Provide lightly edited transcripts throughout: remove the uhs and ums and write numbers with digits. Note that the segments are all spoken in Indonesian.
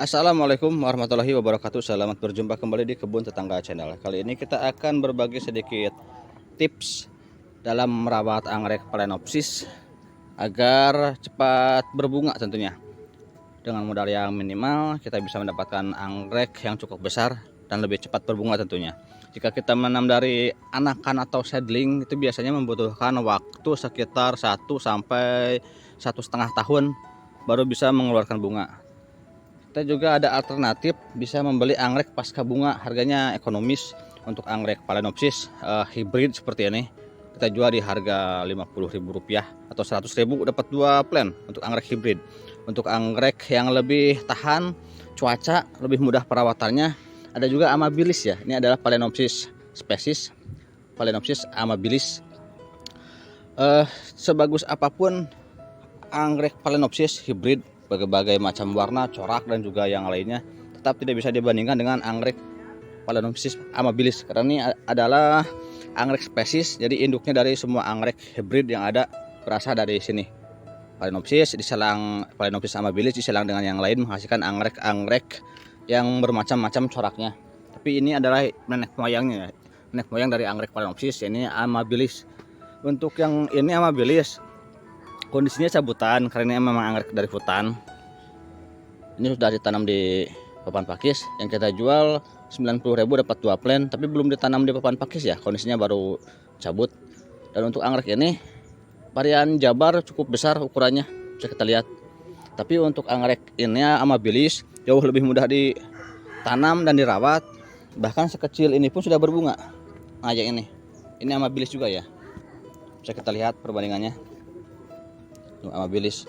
Assalamualaikum warahmatullahi wabarakatuh. Selamat berjumpa kembali di Kebun Tetangga Channel. Kali ini kita akan berbagi sedikit tips dalam merawat anggrek Phalaenopsis agar cepat berbunga tentunya. Dengan modal yang minimal kita bisa mendapatkan anggrek yang cukup besar dan lebih cepat berbunga tentunya. Jika kita menanam dari anakan atau seedling itu biasanya membutuhkan waktu sekitar 1 sampai 1,5 tahun baru bisa mengeluarkan bunga. Kita juga ada alternatif bisa membeli anggrek pasca bunga, harganya ekonomis. Untuk anggrek Phalaenopsis hibrid seperti ini kita jual di harga Rp50.000 atau Rp100.000 dapat 2 plant untuk anggrek hibrid. Untuk anggrek yang lebih tahan cuaca, lebih mudah perawatannya, ada juga amabilis ya. Ini adalah Phalaenopsis spesies Phalaenopsis amabilis. Sebagus apapun anggrek Phalaenopsis hibrid, berbagai macam warna, corak dan juga yang lainnya, tetap tidak bisa dibandingkan dengan anggrek Phalaenopsis amabilis karena ini adalah anggrek spesies, jadi induknya dari semua anggrek hibrid yang ada berasal dari sini. Phalaenopsis diselang Phalaenopsis amabilis diselang dengan yang lain menghasilkan anggrek-anggrek yang bermacam-macam coraknya. Tapi ini adalah nenek moyangnya, nenek moyang dari anggrek Phalaenopsis, ini amabilis. Untuk yang ini amabilis kondisinya cabutan karena ini memang anggrek dari hutan. Ini sudah ditanam di papan pakis, yang kita jual Rp90.000 dapat 2 plant, tapi belum ditanam di papan pakis ya, kondisinya baru cabut. Dan untuk anggrek ini varian Jabar cukup besar ukurannya, bisa kita lihat. Tapi untuk anggrek ini amabilis jauh lebih mudah ditanam dan dirawat, bahkan sekecil ini pun sudah berbunga. Nah yang ini amabilis juga ya, bisa kita lihat perbandingannya. Amabilis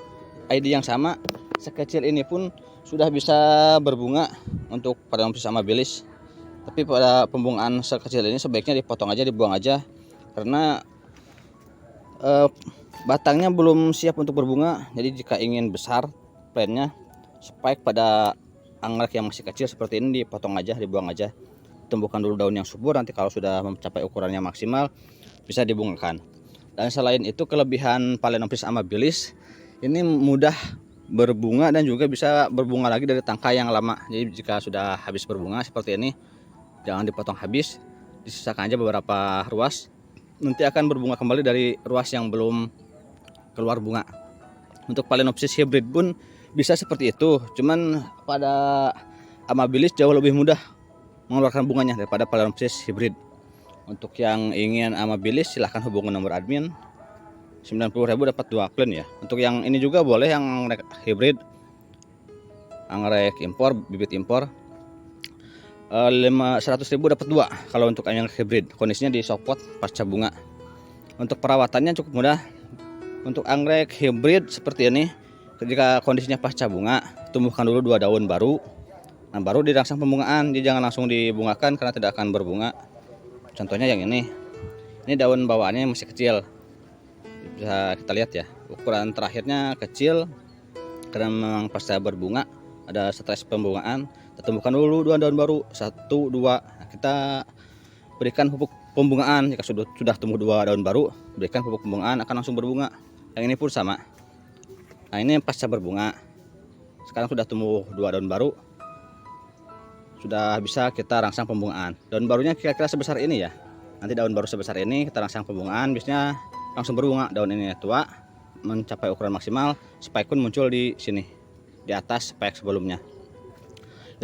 ID yang sama, sekecil ini pun sudah bisa berbunga untuk Phalaenopsis amabilis. Tapi pada pembungaan sekecil ini sebaiknya dipotong aja, dibuang aja, karena batangnya belum siap untuk berbunga. Jadi jika ingin besar plantnya, spike pada anggrek yang masih kecil seperti ini dipotong aja, dibuang aja. Tumbuhkan dulu daun yang subur, nanti kalau sudah mencapai ukurannya maksimal bisa dibungakan. Dan selain itu kelebihan Phalaenopsis amabilis ini mudah berbunga dan juga bisa berbunga lagi dari tangkai yang lama. Jadi jika sudah habis berbunga seperti ini, jangan dipotong habis, disisakan aja beberapa ruas, nanti akan berbunga kembali dari ruas yang belum keluar bunga. Untuk Phalaenopsis hybrid pun bisa seperti itu, cuman pada amabilis jauh lebih mudah mengeluarkan bunganya daripada Phalaenopsis hybrid. Untuk yang ingin amabilis silahkan hubungi nomor admin. Rp90.000 dapat 2 plant ya. Untuk yang ini juga boleh, yang anggrek hybrid, anggrek impor, bibit impor, Rp100.000 dapat 2 kalau untuk yang hybrid. Kondisinya di sopot pasca bunga. Untuk perawatannya cukup mudah. Untuk anggrek hybrid seperti ini, ketika kondisinya pasca bunga, tumbuhkan dulu 2 daun baru. Nah, baru dirangsang pembungaan. Jadi jangan langsung dibungakan karena tidak akan berbunga. Contohnya yang ini daun bawaannya masih kecil, bisa kita lihat ya, ukuran terakhirnya kecil karena memang pasca berbunga ada stres pembungaan. Kita tumbuhkan dulu 2 daun baru, 1, 2. Nah, kita berikan pupuk pembungaan. Jika sudah tumbuh 2 daun baru, berikan pupuk pembungaan, akan langsung berbunga. Yang ini pun sama. Nah ini pasca berbunga, sekarang sudah tumbuh 2 daun baru, sudah bisa kita rangsang pembungaan. Daun barunya kira-kira sebesar ini ya. Nanti daun baru sebesar ini kita rangsang pembungaan, biasanya langsung berbunga. Daun ini tua, mencapai ukuran maksimal, spike pun muncul di sini, di atas spike sebelumnya.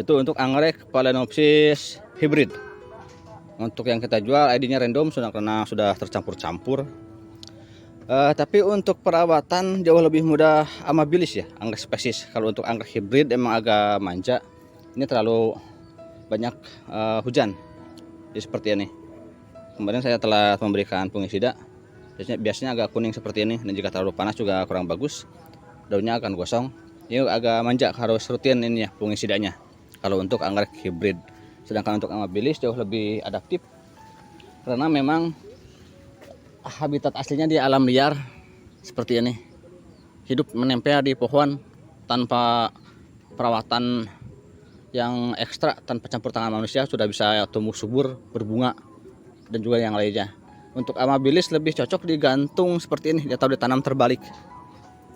Itu untuk anggrek Phalaenopsis hybrid. Untuk yang kita jual ID-nya random karena sudah tercampur-campur. Tapi untuk perawatan jauh lebih mudah amabilis ya, anggrek spesies. Kalau untuk anggrek hybrid emang agak manja. Ini terlalu banyak hujan, jadi seperti ini. Kemarin saya telah memberikan fungisida, biasanya agak kuning seperti ini, dan jika terlalu panas juga kurang bagus, daunnya akan gosong. Ini agak manja, harus rutin ini ya fungisidanya kalau untuk anggrek hybrid. Sedangkan untuk amabilis jauh lebih adaptif karena memang habitat aslinya di alam liar seperti ini, hidup menempel di pohon tanpa perawatan yang ekstra, tanpa campur tangan manusia sudah bisa tumbuh subur, berbunga, dan juga yang lainnya. Untuk amabilis lebih cocok digantung seperti ini atau ditanam terbalik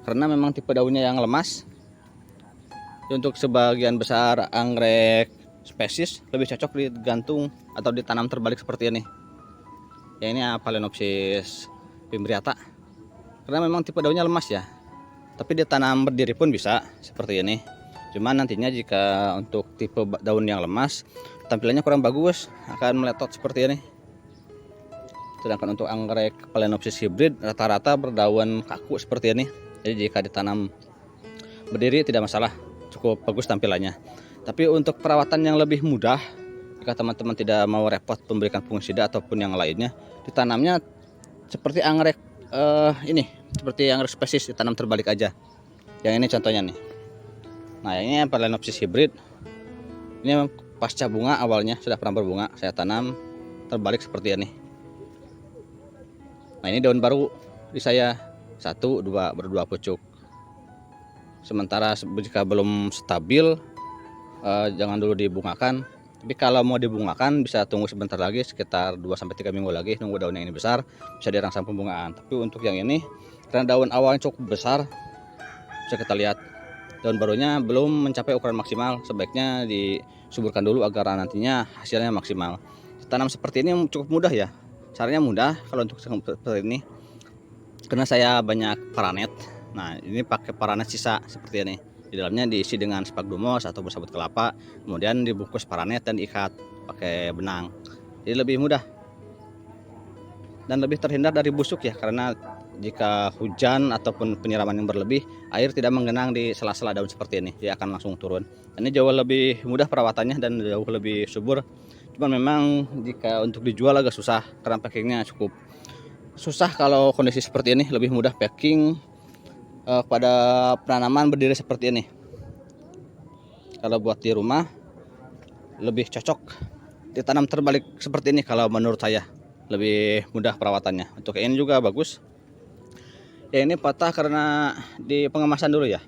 karena memang tipe daunnya yang lemas, Untuk sebagian besar anggrek spesies lebih cocok digantung atau ditanam terbalik seperti ini. Ya ini Phalaenopsis fimbriata. Karena memang tipe daunnya lemas ya. Tapi ditanam berdiri pun bisa seperti ini. Cuman nantinya jika untuk tipe daun yang lemas, tampilannya kurang bagus, akan meletot seperti ini. Sedangkan untuk anggrek Phalaenopsis hybrid rata-rata berdaun kaku seperti ini. Jadi jika ditanam berdiri tidak masalah, cukup bagus tampilannya. Tapi untuk perawatan yang lebih mudah, jika teman-teman tidak mau repot memberikan fungisida ataupun yang lainnya, ditanamnya seperti anggrek ini, seperti anggrek spesies, ditanam terbalik aja. Yang ini contohnya nih. Nah ini Phalaenopsis hybrid. Ini pasca bunga awalnya sudah pernah berbunga, saya tanam terbalik seperti ini. Nah ini daun baru di saya 1, 2 berdua pucuk. Sementara jika belum stabil, jangan dulu dibungakan. Tapi kalau mau dibungakan bisa tunggu sebentar lagi, sekitar 2-3 minggu lagi, nunggu daun yang ini besar, bisa dirangsang pembungaan. Tapi untuk yang ini, karena daun awalnya cukup besar, bisa kita lihat daun barunya belum mencapai ukuran maksimal. Sebaiknya disuburkan dulu agar nantinya hasilnya maksimal. Tanam seperti ini cukup mudah ya. Caranya mudah kalau untuk seperti ini, karena saya banyak paranet. Nah ini pakai paranet sisa seperti ini. Di dalamnya diisi dengan sphagnum atau bersabut kelapa, kemudian dibungkus paranet dan diikat pakai benang. Jadi lebih mudah dan lebih terhindar dari busuk ya, karena jika hujan ataupun penyiraman yang berlebih, air tidak menggenang di sela-sela daun seperti ini, dia akan langsung turun. Ini jauh lebih mudah perawatannya dan jauh lebih subur. Cuman memang jika untuk dijual agak susah karena packingnya cukup susah. Kalau kondisi seperti ini lebih mudah packing pada penanaman berdiri seperti ini. Kalau buat di rumah lebih cocok ditanam terbalik seperti ini kalau menurut saya, lebih mudah perawatannya. Untuk ini juga bagus. Ya ini patah karena di pengemasan dulu ya,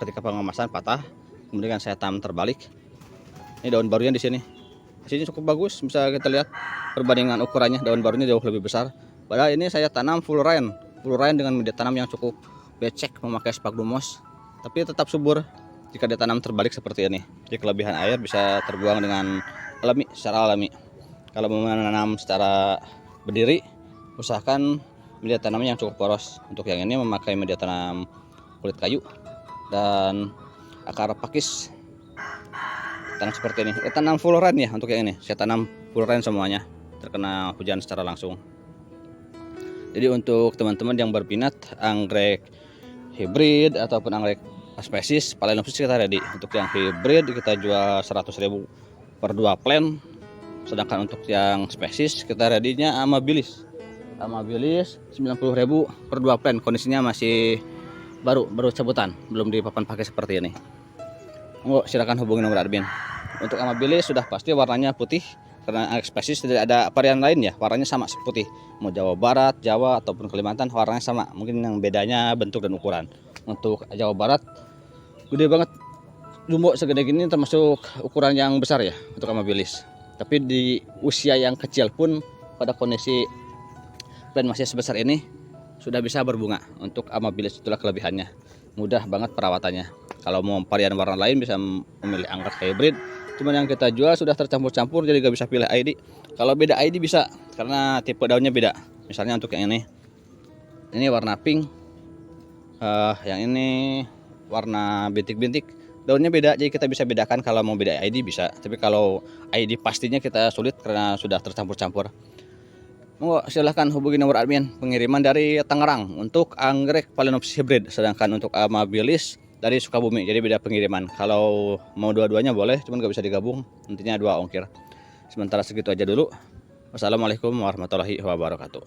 ketika pengemasan patah, kemudian saya tanam terbalik. Ini daun barunya di sini. Di sini cukup bagus, bisa kita lihat perbandingan ukurannya, daun barunya jauh lebih besar. Padahal ini saya tanam full rain dengan media tanam yang cukup becek, memakai sphagnum, tapi tetap subur jika ditanam terbalik seperti ini. Jadi kelebihan air bisa terbuang dengan secara alami. Kalau mau menanam secara berdiri, usahakan media tanamnya yang cukup poros. Untuk yang ini memakai media tanam kulit kayu dan akar pakis. Tanam seperti ini. Tanam full rain ya untuk yang ini. Saya tanam full rain semuanya, terkena hujan secara langsung. Jadi untuk teman-teman yang berminat anggrek hybrid ataupun anggrek spesies Phalaenopsis kita ready. Untuk yang hybrid kita jual 100.000 per 2 plant. Sedangkan untuk yang spesies kita ready-nya Amabilis 90.000 per 2 plant. Kondisinya masih baru cabutan, belum dipapan pakai seperti ini. Silakan hubungi nomor admin. Untuk Amabilis sudah pasti warnanya putih, karena spesies tidak ada varian lain ya, warnanya sama putih. Mau Jawa Barat, Jawa ataupun Kalimantan warnanya sama, mungkin yang bedanya bentuk dan ukuran. Untuk Jawa Barat gede banget, jumbo segede gini, termasuk ukuran yang besar ya untuk Amabilis. Tapi di usia yang kecil pun pada kondisi plant masih sebesar ini sudah bisa berbunga. Untuk Amabilis itulah kelebihannya, mudah banget perawatannya. Kalau mau varian warna lain bisa memilih anggrek hybrid. Cuman yang kita jual sudah tercampur-campur, jadi gak bisa pilih ID. Kalau beda ID bisa, karena tipe daunnya beda. Misalnya untuk yang ini warna pink, yang ini warna bintik-bintik, daunnya beda. Jadi kita bisa bedakan. Kalau mau beda ID bisa, tapi kalau ID pastinya kita sulit karena sudah tercampur-campur. Silahkan hubungi nomor admin. Pengiriman dari Tangerang untuk anggrek Phalaenopsis hybrid, sedangkan untuk Amabilis dari Sukabumi, jadi beda pengiriman. Kalau mau dua-duanya boleh, cuman gak bisa digabung, nantinya 2 ongkir. Sementara segitu aja dulu. Wassalamualaikum warahmatullahi wabarakatuh.